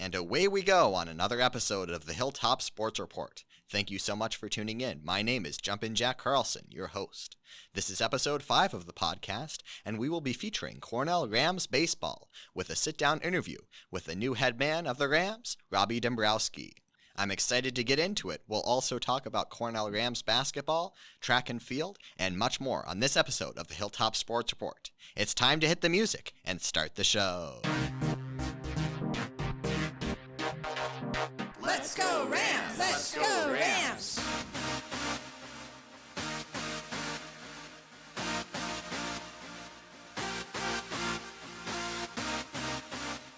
And away we go on another episode of the Hilltop Sports Report. Thank you so much for tuning in. My name is Jumpin Jack Carlson, your host. This is episode 5 of the podcast, and we will be featuring Cornell Rams baseball with a sit-down interview with the new head man of the Rams, Robbie Dombrowski. I'm excited to get into it. We'll also talk about Cornell Rams basketball, track and field, and much more on this episode of the Hilltop Sports Report. It's time to hit the music and start the show. Let's go Rams! Let's go Rams!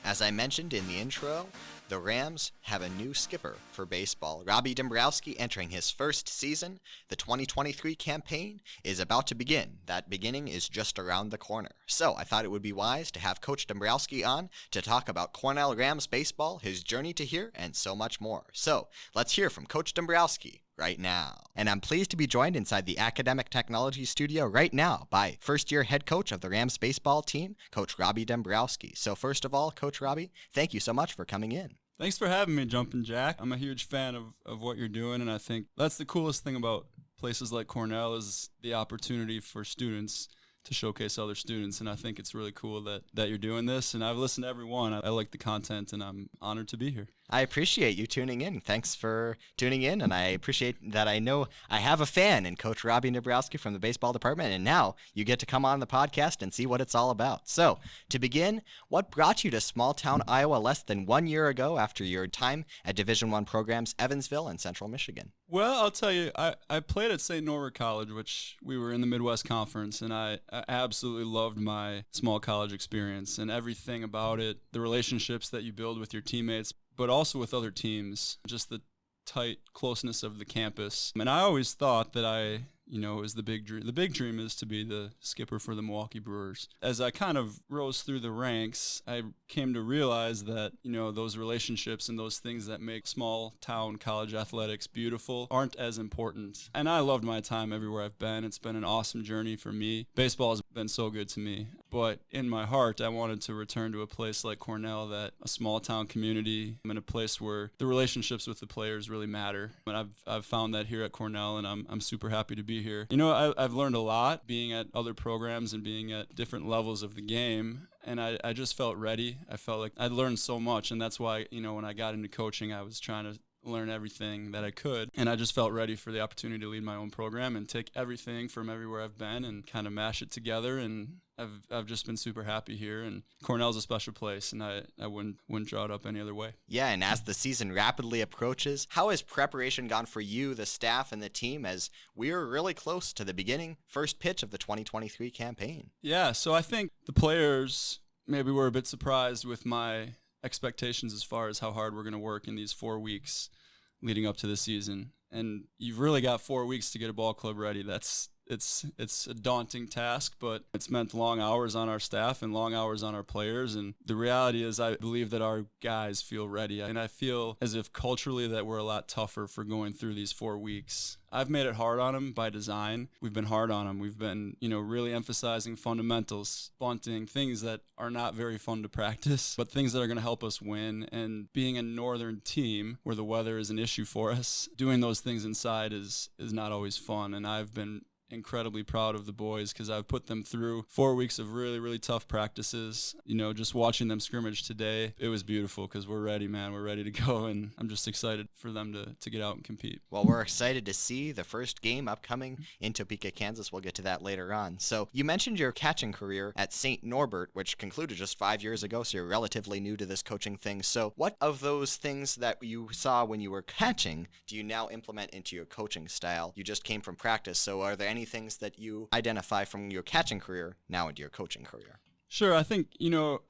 As I mentioned in the intro, the Rams have a new skipper for baseball. Robbie Dombrowski entering his first season. The 2023 campaign is about to begin. That beginning is just around the corner. So I thought it would be wise to have Coach Dombrowski on to talk about Cornell Rams baseball, his journey to here, and so much more. So let's hear from Coach Dombrowski right now. And I'm pleased to be joined inside the Academic Technology Studio right now by first-year head coach of the Rams baseball team, Coach Robbie Dombrowski. So first of all, Coach Robbie, thank you so much for coming in. Thanks for having me, Jumpin Jack. I'm a huge fan of what you're doing, and I think that's the coolest thing about places like Cornell is the opportunity for students to showcase other students, and I think it's really cool that you're doing this, and I've listened to every one. I like the content, and I'm honored to be here. I appreciate you tuning in. Thanks for tuning in, and I appreciate that I know I have a fan in Coach Robbie Dombrowski from the baseball department, and now you get to come on the podcast and see what it's all about. So, to begin, what brought you to small-town Iowa less than 1 year ago after your time at Division I programs Evansville and Central Michigan? Well, I'll tell you, I played at St. Norbert College, which we were in the Midwest Conference, and I absolutely loved my small college experience and everything about it, the relationships that you build with your teammates, but also with other teams, just the tight closeness of the campus. And I always thought that it was the big dream. The big dream is to be the skipper for the Milwaukee Brewers. As I kind of rose through the ranks, I came to realize that, those relationships and those things that make small town college athletics beautiful aren't as important. And I loved my time everywhere I've been. It's been an awesome journey for me. Baseball has been so good to me. But in my heart, I wanted to return to a place like Cornell, that a small town community, in a place where the relationships with the players really matter. And I've found that here at Cornell, and I'm super happy to be here. I've learned a lot being at other programs and being at different levels of the game, and I just felt ready. I felt like I'd learned so much, and that's why, when I got into coaching, I was trying to learn everything that I could, and I just felt ready for the opportunity to lead my own program and take everything from everywhere I've been and kind of mash it together, and I've just been super happy here, and Cornell's a special place, and I wouldn't draw it up any other way. Yeah, and as the season rapidly approaches, how has preparation gone for you, the staff, and the team, as we're really close to the beginning, first pitch of the 2023 campaign? Yeah, so I think the players maybe were a bit surprised with my expectations as far as how hard we're going to work in these 4 weeks leading up to the season. And you've really got 4 weeks to get a ball club ready. It's a daunting task, but it's meant long hours on our staff and long hours on our players. And the reality is I believe that our guys feel ready. And I feel as if culturally that we're a lot tougher for going through these 4 weeks. I've made it hard on them by design. We've been hard on them. We've been, really emphasizing fundamentals, bunting, things that are not very fun to practice, but things that are going to help us win. And being a northern team where the weather is an issue for us, doing those things inside is not always fun. And I've been incredibly proud of the boys because I've put them through 4 weeks of really, really tough practices. Just watching them scrimmage today, it was beautiful because we're ready, man. We're ready to go, and I'm just excited for them to get out and compete. Well, we're excited to see the first game upcoming in Topeka, Kansas. We'll get to that later on. So you mentioned your catching career at St. Norbert, which concluded just 5 years ago, so you're relatively new to this coaching thing. So what of those things that you saw when you were catching do you now implement into your coaching style? You just came from practice, so are there any things that you identify from your catching career now into your coaching career? Sure. I think,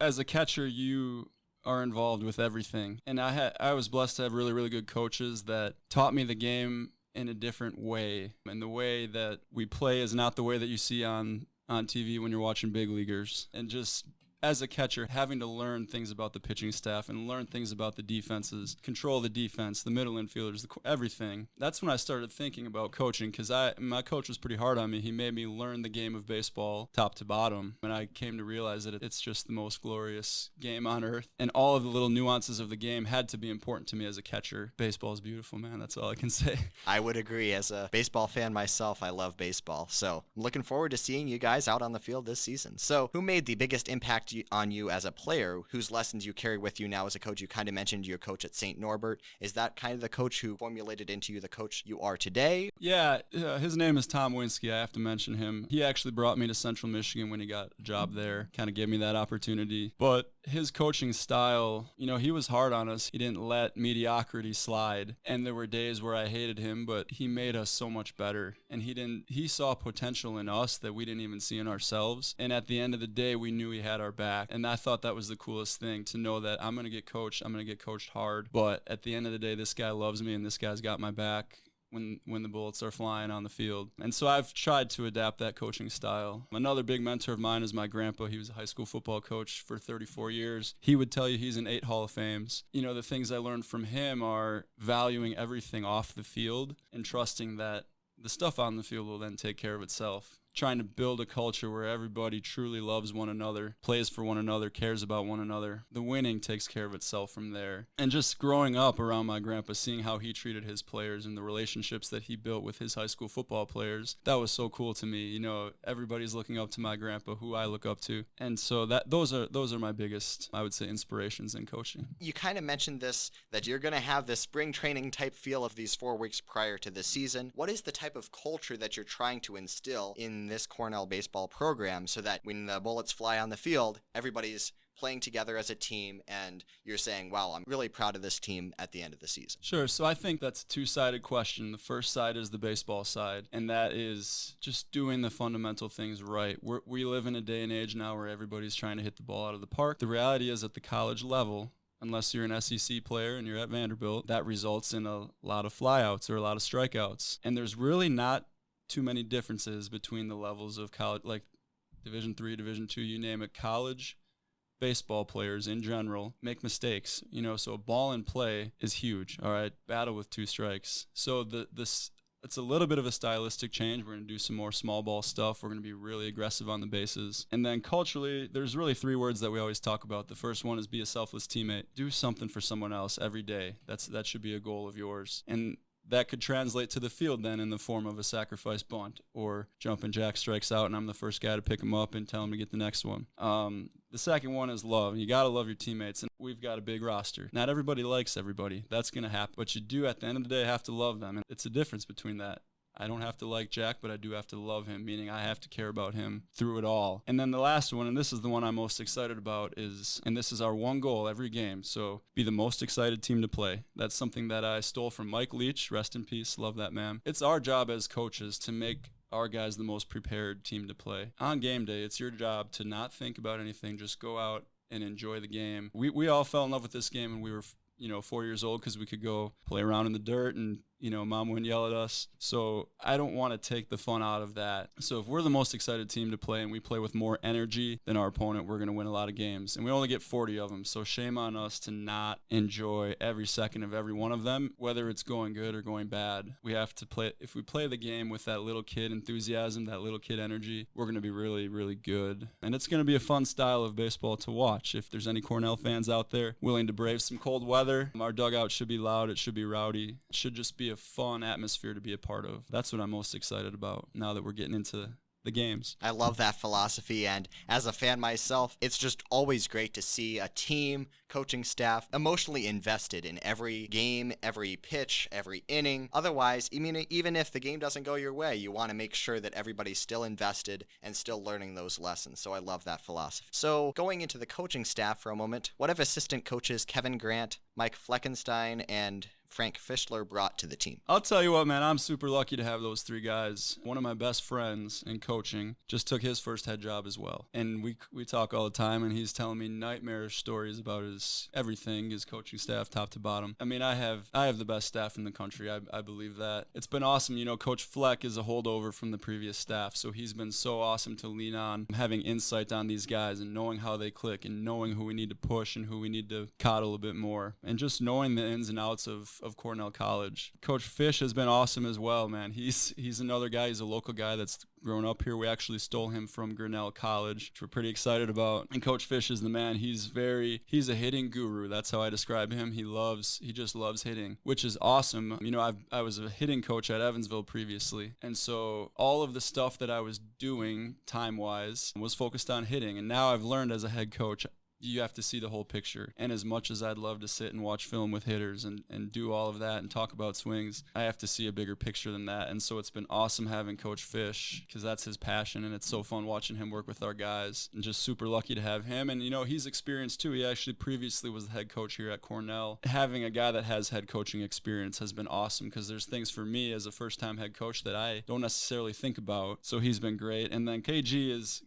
as a catcher, you are involved with everything. And I was blessed to have really, really good coaches that taught me the game in a different way. And the way that we play is not the way that you see on TV when you're watching big leaguers. And just as a catcher, having to learn things about the pitching staff and learn things about the defenses, control the defense, the middle infielders, everything. That's when I started thinking about coaching, because my coach was pretty hard on me. He made me learn the game of baseball top to bottom, and I came to realize that it's just the most glorious game on earth, and all of the little nuances of the game had to be important to me as a catcher. Baseball is beautiful, man. That's all I can say. I would agree. As a baseball fan myself, I love baseball. So I'm looking forward to seeing you guys out on the field this season. So who made the biggest impact on you as a player? Whose lessons you carry with you now as a coach? You kind of mentioned your coach at St. Norbert. Is that kind of the coach who formulated into you the coach you are today? Yeah, his name is Tom Winsky. I have to mention him. He actually brought me to Central Michigan when he got a job there. Kind of gave me that opportunity. But his coaching style, he was hard on us. He didn't let mediocrity slide. And there were days where I hated him, but he made us so much better. And he saw potential in us that we didn't even see in ourselves. And at the end of the day, we knew he had our back. And I thought that was the coolest thing, to know that I'm going to get coached. I'm going to get coached hard. But at the end of the day, this guy loves me and this guy's got my back when the bullets are flying on the field. And so I've tried to adapt that coaching style. Another big mentor of mine is my grandpa. He was a high school football coach for 34 years. He would tell you he's in 8 Hall of Fames. The things I learned from him are valuing everything off the field and trusting that the stuff on the field will then take care of itself. Trying to build a culture where everybody truly loves one another, plays for one another, cares about one another. The winning takes care of itself from there. And just growing up around my grandpa, seeing how he treated his players and the relationships that he built with his high school football players, that was so cool to me. Everybody's looking up to my grandpa, who I look up to. And so those are my biggest, I would say, inspirations in coaching. You kind of mentioned this, that you're going to have this spring training type feel of these 4 weeks prior to the season. What is the type of culture that you're trying to instill in this Cornell baseball program, so that when the bullets fly on the field, everybody's playing together as a team and you're saying, wow, I'm really proud of this team at the end of the season? Sure. So I think that's a two-sided question. The first side is the baseball side, and that is just doing the fundamental things right. We live in a day and age now where everybody's trying to hit the ball out of the park. The reality is, at the college level, unless you're an SEC player and you're at Vanderbilt, that results in a lot of flyouts or a lot of strikeouts. And there's really not too many differences between the levels of college, like Division III, Division II, you name it. College baseball players in general make mistakes, so a ball in play is huge. All right, battle with 2 strikes. So it's a little bit of a stylistic change. We're going to do some more small ball stuff. We're going to be really aggressive on the bases. And then culturally, there's really 3 words that we always talk about. The first one is be a selfless teammate. Do something for someone else every day. That should be a goal of yours. And that could translate to the field then in the form of a sacrifice bunt, or Jumpin Jack strikes out and I'm the first guy to pick him up and tell him to get the next one. The second one is love. You got to love your teammates, and we've got a big roster. Not everybody likes everybody. That's going to happen. But you do, at the end of the day, have to love them. And it's a difference between that. I don't have to like Jack, but I do have to love him, meaning I have to care about him through it all. And then the last one, and this is the one I'm most excited about, and this is our one goal every game, so be the most excited team to play. That's something that I stole from Mike Leach. Rest in peace. Love that man. It's our job as coaches to make our guys the most prepared team to play. On game day, it's your job to not think about anything, just go out and enjoy the game. We all fell in love with this game when we were 4 years old, because we could go play around in the dirt and mom wouldn't yell at us. So I don't want to take the fun out of that. So if we're the most excited team to play and we play with more energy than our opponent, we're going to win a lot of games. And we only get 40 of them. So shame on us to not enjoy every second of every one of them, whether it's going good or going bad. We have to play. If we play the game with that little kid enthusiasm, that little kid energy, we're going to be really, really good. And it's going to be a fun style of baseball to watch. If there's any Cornell fans out there willing to brave some cold weather, our dugout should be loud. It should be rowdy. It should just be a fun atmosphere to be a part of. That's what I'm most excited about now that we're getting into the games. I love that philosophy, and as a fan myself, it's just always great to see a team, coaching staff emotionally invested in every game, every pitch, every inning. Otherwise, even if the game doesn't go your way, you want to make sure that everybody's still invested and still learning those lessons. So I love that philosophy. So going into the coaching staff for a moment, what have assistant coaches Kevin Grant, Mike Fleckenstein, and Frank Fischler brought to the team? I'll tell you what, man, I'm super lucky to have those three guys. One of my best friends in coaching just took his first head job as well. And we talk all the time, and he's telling me nightmarish stories about his everything, his coaching staff, top to bottom. I mean, I have the best staff in the country. I believe that. It's been awesome. You know, Coach Fleck is a holdover from the previous staff, so he's been so awesome to lean on, having insight on these guys and knowing how they click and knowing who we need to push and who we need to coddle a bit more, and just knowing the ins and outs of Cornell College. Coach Fish has been awesome as well, man. He's another guy. He's a local guy that's grown up here. We actually stole him from Cornell College, which we're pretty excited about. And Coach Fish is the man. He's a hitting guru. That's how I describe him. He just loves hitting, which is awesome. You know, I was a hitting coach at Evansville previously, and so all of the stuff that I was doing time-wise was focused on hitting. And now I've learned as a head coach, you have to see the whole picture. And as much as I'd love to sit and watch film with hitters and do all of that and talk about swings, I have to see a bigger picture than that. And so it's been awesome having Coach Fish, because that's his passion, and it's so fun watching him work with our guys, and just super lucky to have him. And, you know, he's experienced too. He actually previously was the head coach here at Cornell. Having a guy that has head coaching experience has been awesome, because there's things for me as a first-time head coach that I don't necessarily think about. So he's been great. And then KG is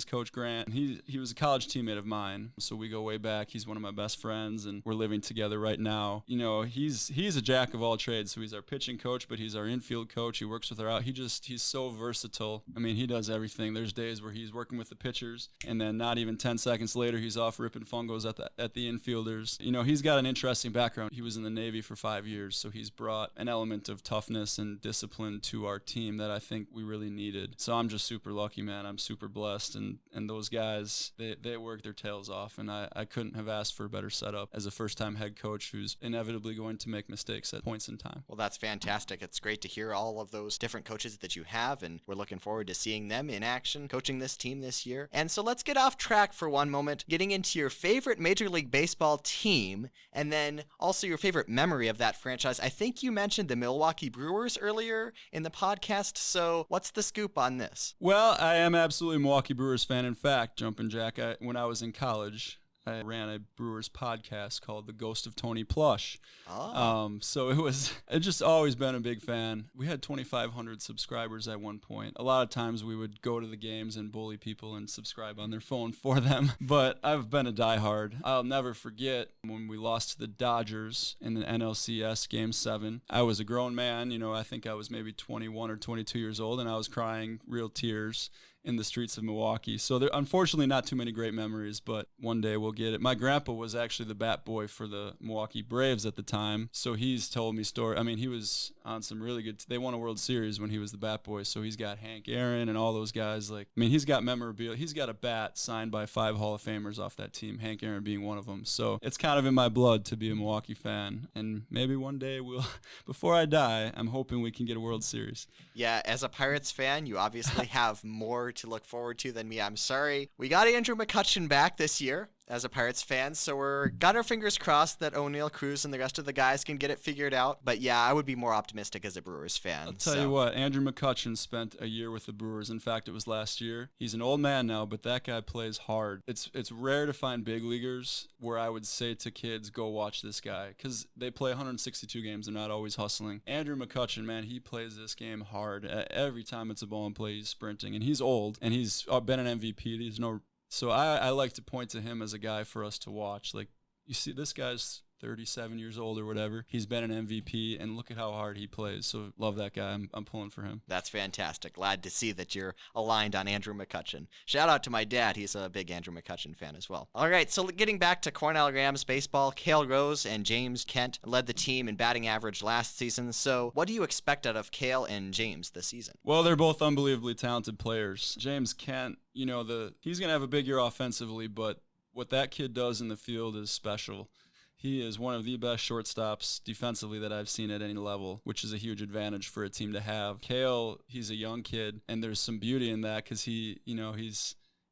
Coach Grant. He was a college teammate of mine, so we go way back. He's one of my best friends, and we're living together right now. You know, he's a jack of all trades. So he's our pitching coach, but he's our infield coach. He works with our out. He's so versatile. I mean, he does everything. There's days where he's working with the pitchers, and then not even 10 seconds later, he's off ripping fungos at the infielders. You know, he's got an interesting background. He was in the Navy for 5 years, so he's brought an element of toughness and discipline to our team that I think we really needed. So I'm just super lucky, man. I'm super blessed. And those guys, they work their tails off, and I couldn't have asked for a better setup as a first-time head coach who's inevitably going to make mistakes at points in time. Well, that's fantastic. It's great to hear all of those different coaches that you have, and we're looking forward to seeing them in action coaching this team this year. And so let's get off track for one moment, getting into your favorite Major League Baseball team, and then also your favorite memory of that franchise. I think you mentioned the Milwaukee Brewers earlier in the podcast, so what's the scoop on this? Well, I am absolutely a Milwaukee Brewers fan. In fact, Jumpin Jack, when I was in college, I ran a Brewers podcast called The Ghost of Tony Plush. Oh. So it just always been a big fan. We had 2,500 subscribers at one point. A lot of times we would go to the games and bully people and subscribe on their phone for them. But I've been a diehard. I'll never forget when we lost to the Dodgers in the NLCS Game 7. I was a grown man. You know, I think I was maybe 21 or 22 years old, and I was crying real tears in the streets of Milwaukee. So there, unfortunately, not too many great memories, but one day we'll get it. My grandpa was actually the bat boy for the Milwaukee Braves at the time, so he's told me story. I mean, he was on some really good. They won a World Series when he was the bat boy, so he's got Hank Aaron and all those guys. Like, I mean, he's got memorabilia. He's got a bat signed by 5 Hall of Famers off that team, Hank Aaron being one of them. So it's kind of in my blood to be a Milwaukee fan, and maybe one day we'll, before I die, I'm hoping we can get a World Series. Yeah, as a Pirates fan, you obviously have more to look forward to than me. I'm sorry. We got Andrew McCutchen back this year as a Pirates fan, so we're got our fingers crossed that O'Neill Cruz and the rest of the guys can get it figured out. But yeah, I would be more optimistic as a Brewers fan. I'll tell you what, Andrew McCutchen spent a year with the Brewers. In fact, it was last year. He's an old man now, but that guy plays hard. It's rare to find big leaguers where I would say to kids, go watch this guy, because they play 162 games. They're not always hustling. Andrew McCutchen, man, he plays this game hard. Every time it's a ball in play, he's sprinting, and he's old, and he's been an MVP. So I like to point to him as a guy for us to watch. Like, you see, this guy's 37 years old or whatever. He's been an MVP, and look at how hard he plays. So love that guy. I'm pulling for him. That's fantastic. Glad to see that you're aligned on Andrew McCutchen. Shout out to my dad. He's a big Andrew McCutchen fan as well. All right, so getting back to Cornell Rams baseball, Cale Rose and James Kent led the team in batting average last season. So what do you expect out of Cale and James this season? Well, they're both unbelievably talented players. James Kent, you know, he's going to have a big year offensively, but what that kid does in the field is special. He is one of the best shortstops defensively that I've seen at any level, which is a huge advantage for a team to have. Cale, he's a young kid, and there's some beauty in that because he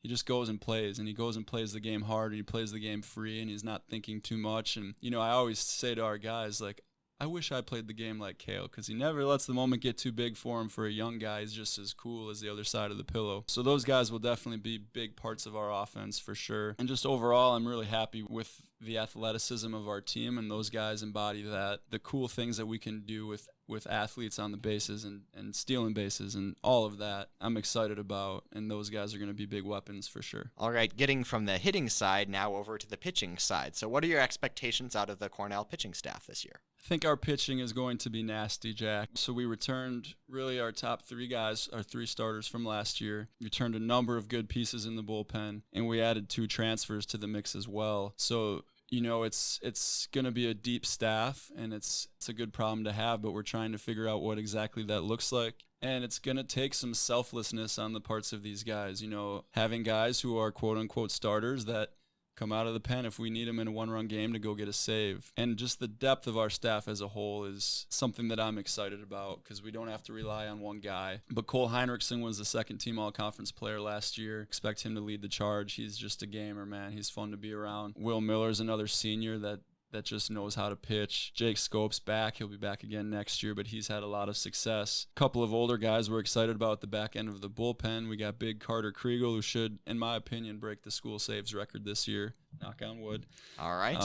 just goes and plays, and he goes and plays the game hard, and he plays the game free, and he's not thinking too much. And, you know, I always say to our guys, like, I wish I played the game like Kale, because he never lets the moment get too big for him. For a young guy, he's just as cool as the other side of the pillow. So those guys will definitely be big parts of our offense for sure. And just overall, I'm really happy with the athleticism of our team, and those guys embody that. The cool things that we can do with athletes on the bases and stealing bases and all of that, I'm excited about, and those guys are going to be big weapons for sure. All right, getting from the hitting side now over to the pitching side. So what are your expectations out of the Cornell pitching staff this year? I think our pitching is going to be nasty, Jack. So we returned really our top 3 guys, our 3 starters from last year. We returned a number of good pieces in the bullpen, and we added 2 transfers to the mix as well. So it's going to be a deep staff, and it's a good problem to have, but we're trying to figure out what exactly that looks like. And it's going to take some selflessness on the parts of these guys, having guys who are quote-unquote starters that come out of the pen if we need them in a one-run game to go get a save. And just the depth of our staff as a whole is something that I'm excited about, because we don't have to rely on one guy. But Cole Heinrichsen was the second-team all-conference player last year. Expect him to lead the charge. He's just a gamer, man. He's fun to be around. Will Miller's another senior that just knows how to pitch. Jake Scope's back. He'll be back again next year, but he's had a lot of success. A couple of older guys we're excited about at the back end of the bullpen. We got big Carter Kriegel, who should, in my opinion, break the school saves record this year. Knock on wood. All right.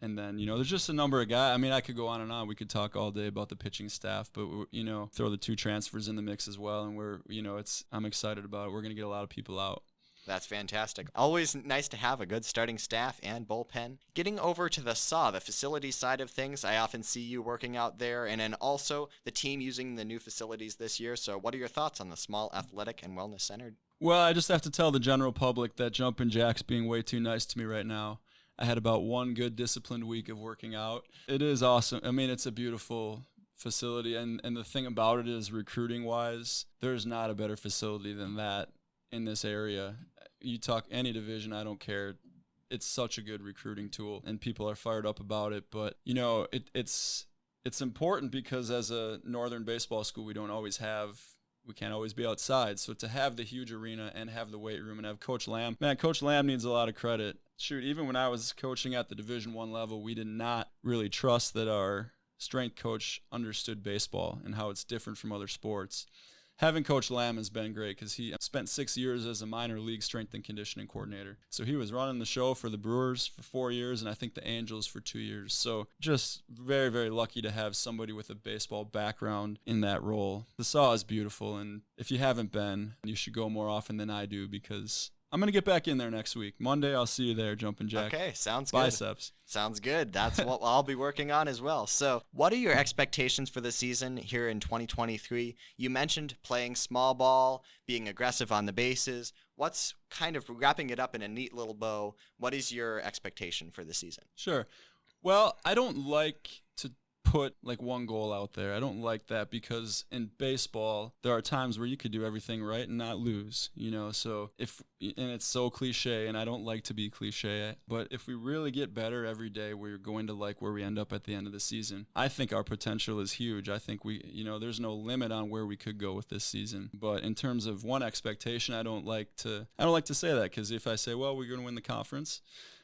And then, there's just a number of guys. I mean, I could go on and on. We could talk all day about the pitching staff, but, throw the 2 transfers in the mix as well. And I'm excited about it. We're going to get a lot of people out. That's fantastic. Always nice to have a good starting staff and bullpen. Getting over to the facility side of things, I often see you working out there, and then also the team using the new facilities this year. So what are your thoughts on the small athletic and wellness center? Well, I just have to tell the general public that Jumpin Jack's being way too nice to me right now. I had about 1 good disciplined week of working out. It is awesome. I mean, it's a beautiful facility, and the thing about it is, recruiting-wise, there's not a better facility than that in this area. You talk any division, I don't care. It's such a good recruiting tool, and people are fired up about it. But, it's important, because as a northern baseball school, we can't always be outside. So to have the huge arena and have the weight room and have Coach Lamb, Coach Lamb needs a lot of credit. Shoot, even when I was coaching at the Division I level, we did not really trust that our strength coach understood baseball and how it's different from other sports. Having Coach Lamb has been great, because he spent 6 years as a minor league strength and conditioning coordinator. So he was running the show for the Brewers for 4 years, and I think the Angels for 2 years. So just very, very lucky to have somebody with a baseball background in that role. The Saw is beautiful, and if you haven't been, you should go more often than I do, because I'm going to get back in there next week. Monday, I'll see you there, Jumpin Jack. Okay, sounds good. Biceps. Sounds good. That's what I'll be working on as well. So what are your expectations for the season here in 2023? You mentioned playing small ball, being aggressive on the bases. What's kind of wrapping it up in a neat little bow? What is your expectation for the season? Sure. Well, I don't like to put like one goal out there. I don't like that, because in baseball there are times where you could do everything right and not lose, so and it's so cliche, and I don't like to be cliche, but if we really get better every day, we're going to like where we end up at the end of the season. I think our potential is huge. I think there's no limit on where we could go with this season. But in terms of one expectation, I don't like to say that, because if I say, well, we're going to win the conference,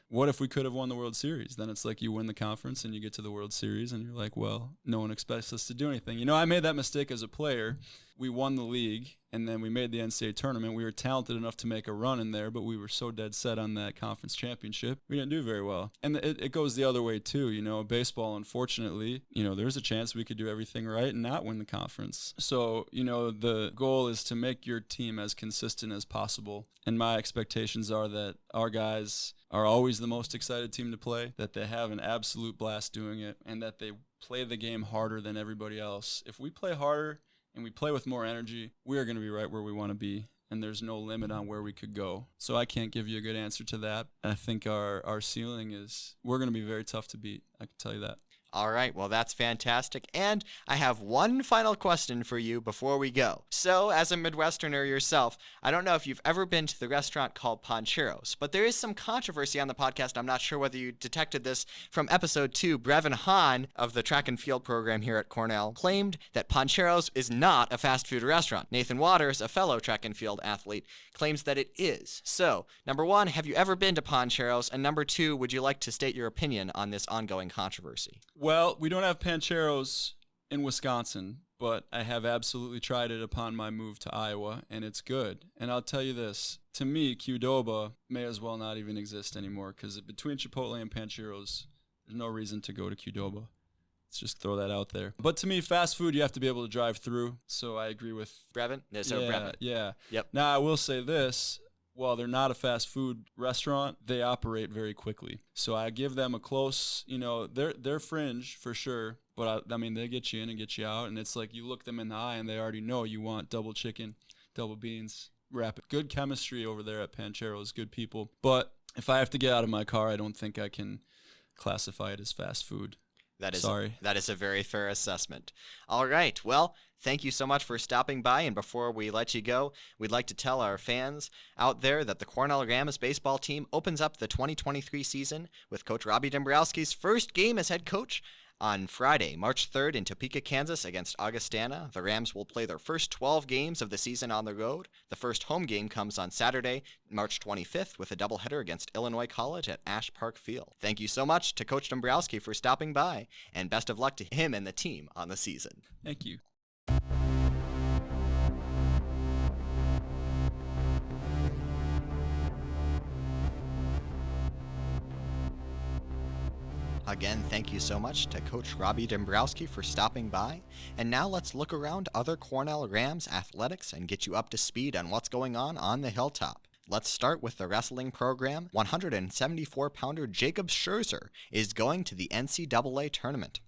what if we could have won the World Series? Then it's like you win the conference and you get to the World Series and you're like, well, no one expects us to do anything. I made that mistake as a player. We won the league, and then we made the NCAA tournament. We were talented enough to make a run in there, but we were so dead set on that conference championship, we didn't do very well. And it goes the other way too. Baseball, unfortunately, there's a chance we could do everything right and not win the conference. So, the goal is to make your team as consistent as possible. And my expectations are that our guys are always the most excited team to play, that they have an absolute blast doing it, and that they play the game harder than everybody else. If we play harder and we play with more energy, we are going to be right where we want to be, and there's no limit on where we could go. So I can't give you a good answer to that. I think our ceiling is, we're going to be very tough to beat. I can tell you that. All right, well, that's fantastic. And I have one final question for you before we go. So, as a Midwesterner yourself, I don't know if you've ever been to the restaurant called Poncheros, but there is some controversy on the podcast. I'm not sure whether you detected this from episode 2. Brevin Hahn of the track and field program here at Cornell claimed that Poncheros is not a fast food restaurant. Nathan Waters, a fellow track and field athlete, claims that it is. So, number 1, have you ever been to Poncheros? And number 2, would you like to state your opinion on this ongoing controversy? Well, we don't have Pancheros in Wisconsin, but I have absolutely tried it upon my move to Iowa, and it's good. And I'll tell you this, to me, Qdoba may as well not even exist anymore, because between Chipotle and Pancheros, there's no reason to go to Qdoba. Let's just throw that out there. But to me, fast food, you have to be able to drive through, so I agree with... Brevin? No, so Brevin. Yeah. Yep. Now, I will say this. While they're not a fast food restaurant, they operate very quickly. So I give them a close, they're fringe for sure, but I mean, they get you in and get you out, and it's like you look them in the eye and they already know you want double chicken, double beans, rapid. Good chemistry over there at Pancheros, good people. But if I have to get out of my car, I don't think I can classify it as fast food. Sorry. That is a very fair assessment. All right. Well, thank you so much for stopping by. And before we let you go, we'd like to tell our fans out there that the Cornell Rams baseball team opens up the 2023 season with Coach Robbie Dombrowski's first game as head coach on Friday, March 3rd in Topeka, Kansas against Augustana. The Rams will play their first 12 games of the season on the road. The first home game comes on Saturday, March 25th with a doubleheader against Illinois College at Ash Park Field. Thank you so much to Coach Dombrowski for stopping by, and best of luck to him and the team on the season. Thank you. Again, thank you so much to Coach Robbie Dombrowski for stopping by. And now let's look around other Cornell Rams athletics and get you up to speed on what's going on the Hilltop. Let's start with the wrestling program. 174-pounder Jacob Scherzer is going to the NCAA tournament.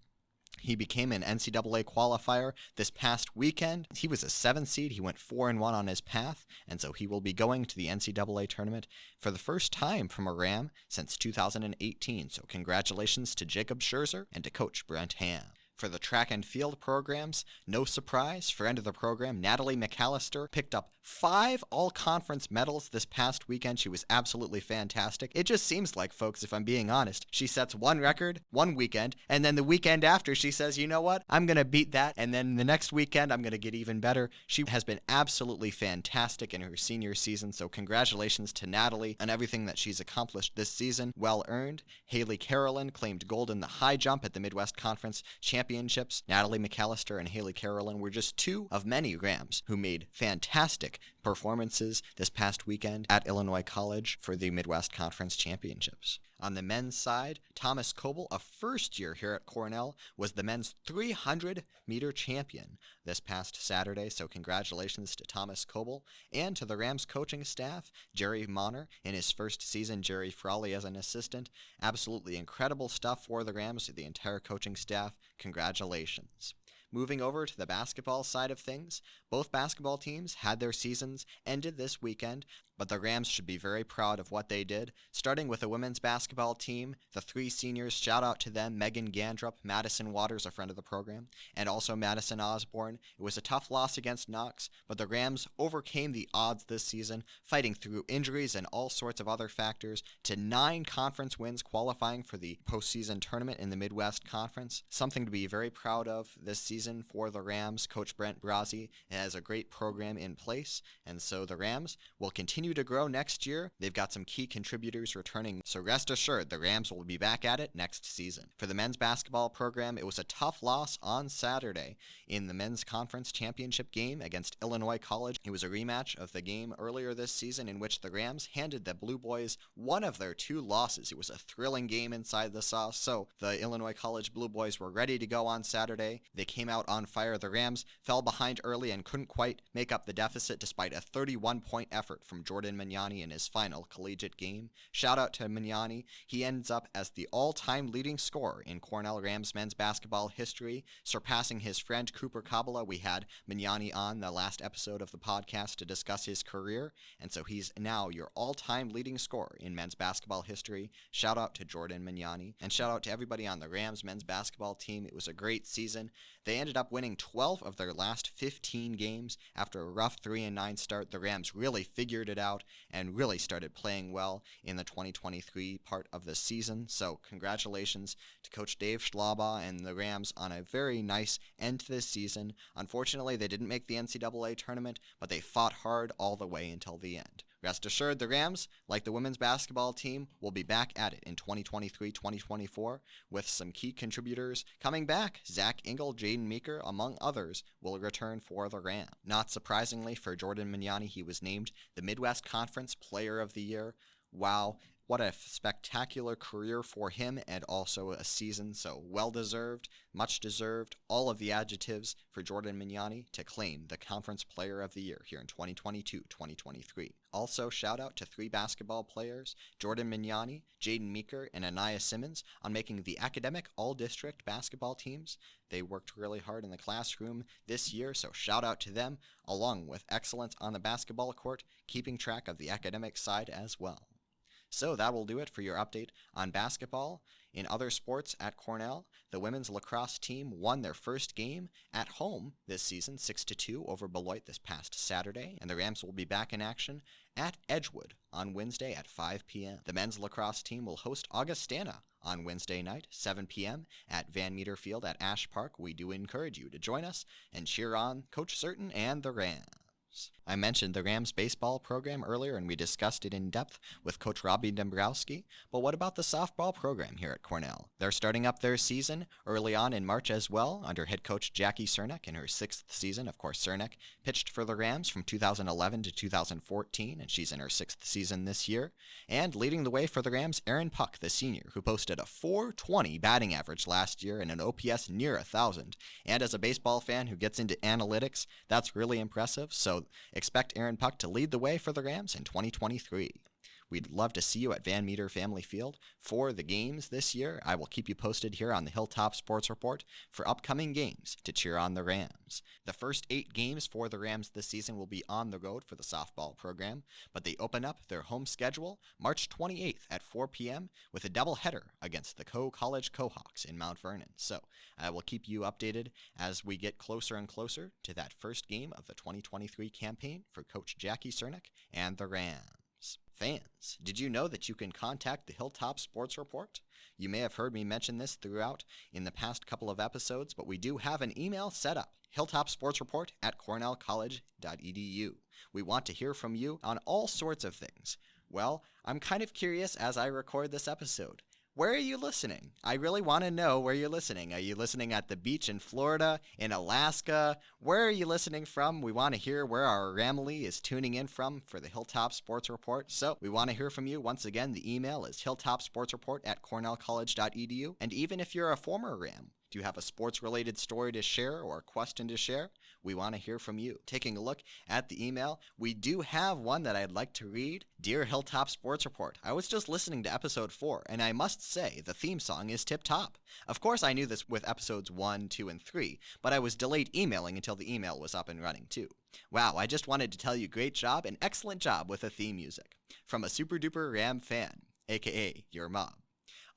He became an NCAA qualifier this past weekend. He was a 7th seed. He went 4-1 on his path, and so he will be going to the NCAA tournament for the first time from a Ram since 2018. So congratulations to Jacob Scherzer and to Coach Brent Ham. For the track and field programs, no surprise, friend of the program, Natalie McAllister, picked up 5 all-conference medals this past weekend. She was absolutely fantastic. It just seems like, folks, if I'm being honest, she sets one record one weekend, and then the weekend after she says, you know what, I'm going to beat that, and then the next weekend I'm going to get even better. She has been absolutely fantastic in her senior season, so congratulations to Natalie on everything that she's accomplished this season. Well earned. Haley Carolyn claimed gold in the high jump at the Midwest Conference Championships. Natalie McAllister and Haley Carolyn were just 2 of many Rams who made fantastic performances this past weekend at Illinois College for the Midwest Conference Championships. On the men's side, Thomas Coble, a first year here at Cornell, was the men's 300-meter champion this past Saturday, so congratulations to Thomas Coble and to the Rams coaching staff, Jerry Monner in his first season, Jerry Frawley as an assistant. Absolutely incredible stuff for the Rams, the entire coaching staff. Congratulations. Moving over to the basketball side of things, both basketball teams had their seasons ended this weekend, but the Rams should be very proud of what they did. Starting with the women's basketball team, the 3 seniors, shout out to them, Megan Gandrup, Madison Waters, a friend of the program, and also Madison Osborne. It was a tough loss against Knox, but the Rams overcame the odds this season, fighting through injuries and all sorts of other factors to 9 conference wins, qualifying for the postseason tournament in the Midwest Conference. Something to be very proud of this season for the Rams. Coach Brent Brazzi has a great program in place, and so the Rams will continue to grow next year. They've got some key contributors returning, so rest assured the Rams will be back at it next season. For the men's basketball program, it was a tough loss on Saturday in the men's conference championship game against Illinois College. It was a rematch of the game earlier this season in which the Rams handed the Blue Boys one of their 2 losses. It was a thrilling game inside the sauce, so the Illinois College Blue Boys were ready to go on Saturday. They came out on fire. The Rams fell behind early and couldn't quite make up the deficit despite a 31-point effort from Jordan Mignani in his final collegiate game. Shout out to Mignani. He ends up as the all-time leading scorer in Cornell Rams men's basketball history, surpassing his friend Cooper Kabbalah. We had Mignani on the last episode of the podcast to discuss his career, and so he's now your all-time leading scorer in men's basketball history. Shout out to Jordan Mignani, and shout out to everybody on the Rams men's basketball team. It was a great season. They ended up winning 12 of their last 15 games. After a rough 3-9 start, the Rams really figured it out and really started playing well in the 2023 part of the season. So congratulations to Coach Dave Schlaba and the Rams on a very nice end to this season. Unfortunately, they didn't make the NCAA tournament, but they fought hard all the way until the end. Rest assured, the Rams, like the women's basketball team, will be back at it in 2023-2024 with some key contributors coming back. Zach Engel, Jaden Meeker, among others, will return for the Rams. Not surprisingly for Jordan Mignani, he was named the Midwest Conference Player of the Year. Wow, what a spectacular career for him, and also a season so well-deserved, much-deserved, all of the adjectives for Jordan Mignani to claim the Conference Player of the Year here in 2022-2023. Also, shout-out to 3 basketball players, Jordan Mignani, Jaden Meeker, and Anaya Simmons, on making the academic all-district basketball teams. They worked really hard in the classroom this year, so shout-out to them, along with excellence on the basketball court, keeping track of the academic side as well. So that will do it for your update on basketball. In other sports at Cornell, the women's lacrosse team won their first game at home this season, 6-2 over Beloit this past Saturday, and the Rams will be back in action at Edgewood on Wednesday at 5 p.m. The men's lacrosse team will host Augustana on Wednesday night, 7 p.m. at Van Meter Field at Ash Park. We do encourage you to join us and cheer on Coach Certain and the Rams. I mentioned the Rams baseball program earlier, and we discussed it in depth with Coach Robbie Dombrowski, but what about the softball program here at Cornell? They're starting up their season early on in March as well, under head coach Jackie Cernak in her 6th season. Of course, Cernak pitched for the Rams from 2011 to 2014, and she's in her 6th season this year. And leading the way for the Rams, Aaron Puck, the senior, who posted a .420 batting average last year and an OPS near 1,000. And as a baseball fan who gets into analytics, that's really impressive, so expect Aaron Puck to lead the way for the Rams in 2023. We'd love to see you at Van Meter Family Field for the games this year. I will keep you posted here on the Hilltop Sports Report for upcoming games to cheer on the Rams. The first 8 games for the Rams this season will be on the road for the softball program, but they open up their home schedule March 28th at 4 p.m. with a doubleheader against the College Cohawks in Mount Vernon. So I will keep you updated as we get closer and closer to that first game of the 2023 campaign for Coach Jackie Cernak and the Rams. Fans, did you know that you can contact the Hilltop Sports Report? You may have heard me mention this throughout in the past couple of episodes, but we do have an email set up, hilltopsportsreport@cornellcollege.edu. We want to hear from you on all sorts of things. Well, I'm kind of curious as I record this episode. Where are you listening? I really want to know where you're listening. Are you listening at the beach in Florida, in Alaska? Where are you listening from? We want to hear where our Ramily is tuning in from for the Hilltop Sports Report. So we want to hear from you. Once again, the email is hilltopsportsreport@cornellcollege.edu. And even if you're a former Ram, do you have a sports-related story to share or a question to share? We want to hear from you. Taking a look at the email, we do have one that I'd like to read. Dear Hilltop Sports Report, I was just listening to episode 4, and I must say the theme song is tip-top. Of course, I knew this with episodes 1, 2, and 3, but I was delayed emailing until the email was up and running too. Wow, I just wanted to tell you great job and excellent job with the theme music. From a super-duper Ram fan, aka your mom.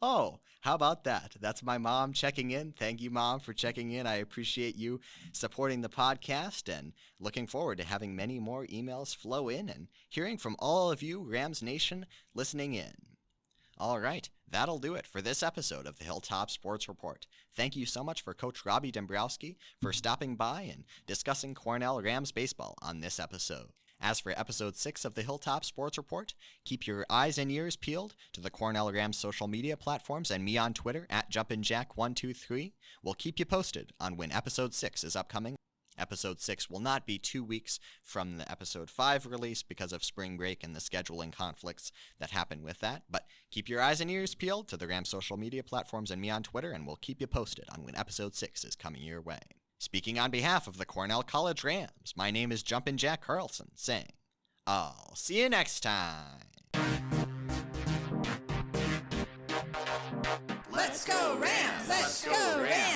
Oh, how about that? That's my mom checking in. Thank you, Mom, for checking in. I appreciate you supporting the podcast and looking forward to having many more emails flow in and hearing from all of you, Rams Nation, listening in. All right, that'll do it for this episode of the Hilltop Sports Report. Thank you so much for Coach Robbie Dombrowski for stopping by and discussing Cornell Rams baseball on this episode. As for episode 6 of the Hilltop Sports Report, keep your eyes and ears peeled to the Cornell Rams social media platforms and me on Twitter at Jumpin Jack 123. We'll keep you posted on when episode 6 is upcoming. Episode 6 will not be 2 weeks from the episode 5 release because of spring break and the scheduling conflicts that happen with that, but keep your eyes and ears peeled to the Rams social media platforms and me on Twitter, and we'll keep you posted on when episode 6 is coming your way. Speaking on behalf of the Cornell College Rams, my name is Jumpin Jack Carlson, saying, I'll see you next time. Let's go Rams! Let's go Rams!